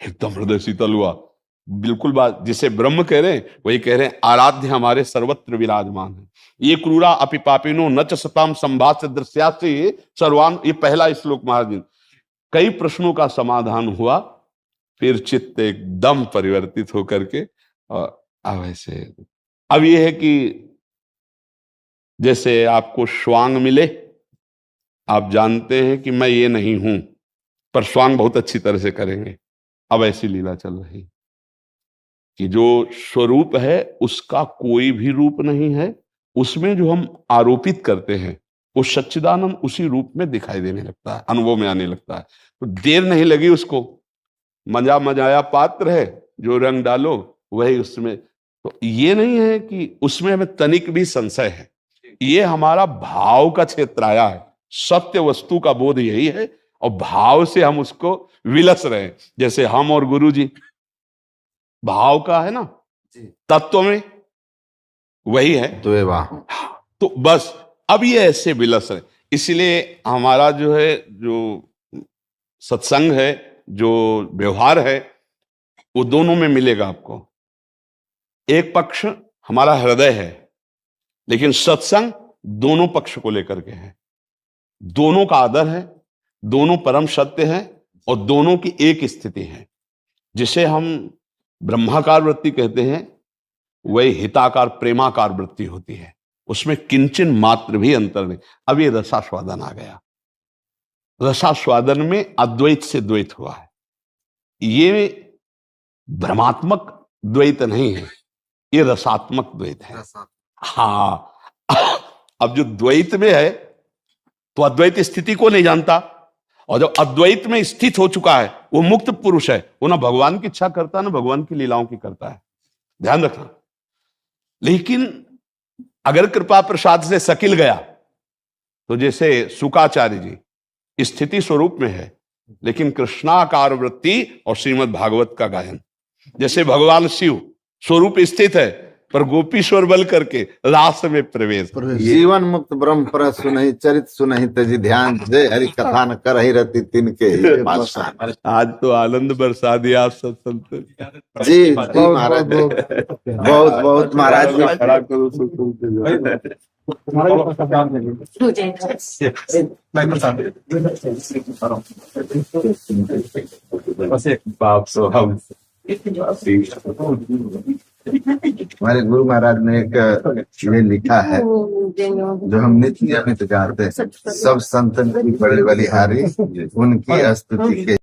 एकदम हृदय शीतल हुआ। बिल्कुल बात जिसे ब्रह्म कह रहे हैं वही कह रहे हैं, आराध्य हमारे सर्वत्र विराजमान है। ये क्रूरा अपि पापिनो न च सताम संभाष्य दृश्यासि सर्वान, ये पहला श्लोक महाराज जी। कई प्रश्नों का समाधान हुआ, फिर चित्त एकदम परिवर्तित होकर के, और अब ऐसे, अब ये है कि जैसे आपको श्वांग मिले, आप जानते हैं कि मैं ये नहीं हूं, पर श्वांग बहुत अच्छी तरह से करेंगे। अब ऐसी लीला चल रही कि जो स्वरूप है उसका कोई भी रूप नहीं है, उसमें जो हम आरोपित करते हैं वो सच्चिदानंद उसी रूप में दिखाई देने लगता है, अनुभव में आने लगता है। तो देर नहीं लगी उसको, मजा मजाया पात्र है, जो रंग डालो वही उसमें। तो ये नहीं है कि उसमें हमें तनिक भी संशय है, ये हमारा भाव का क्षेत्र आया है। सत्य वस्तु का बोध यही है, और भाव से हम उसको विलस रहे हैं। जैसे हम और गुरु जी भाव का है ना, तत्व में वही है, तो बस अब ये ऐसे विलस रहे। इसलिए हमारा जो है, जो सत्संग है, जो व्यवहार है, वो दोनों में मिलेगा आपको। एक पक्ष हमारा हृदय है, लेकिन सत्संग दोनों पक्ष को लेकर के है, दोनों का आदर है, दोनों परम सत्य है, और दोनों की एक स्थिति है। जिसे हम ब्रह्माकार वृत्ति कहते हैं, वही हिताकार प्रेमाकार वृत्ति होती है, उसमें किंचन मात्र भी अंतर नहीं। अब ये रसास्वादन आ गया, रसास्वादन में अद्वैत से द्वैत हुआ है। ये भ्रमात्मक द्वैत नहीं है, ये रसात्मक द्वैत है। हाँ, अब जो द्वैत में है तो अद्वैत स्थिति को नहीं जानता, और जब अद्वैत में स्थित हो चुका है वो मुक्त पुरुष है, वो ना भगवान की इच्छा करता है ना भगवान की लीलाओं की करता है, ध्यान रखना। लेकिन अगर कृपा प्रसाद से सकिल गया, तो जैसे शुकाचार्य जी स्थिति स्वरूप में है, लेकिन कृष्णाकार वृत्ति और श्रीमद् भागवत का गायन। जैसे भगवान शिव स्वरूप स्थित है, पर गोपीश्वर बल करके रास में प्रवेश। जीवन मुक्त ब्रह्म पर सुनहि चरित सुनहि तजी ध्यान जय हरि कथा न करहि रति तिनके। आज तो आनंद बरसा दिया आप सब संत जी महाराज, बहुत बहुत महाराज जी। खड़ा करो बाप सो हम। हमारे गुरु महाराज ने एक ये लिखा है जो हम नित्य नियमित गाते हैं, सब संतन की बड़े बलिहारी उनकी स्तुति के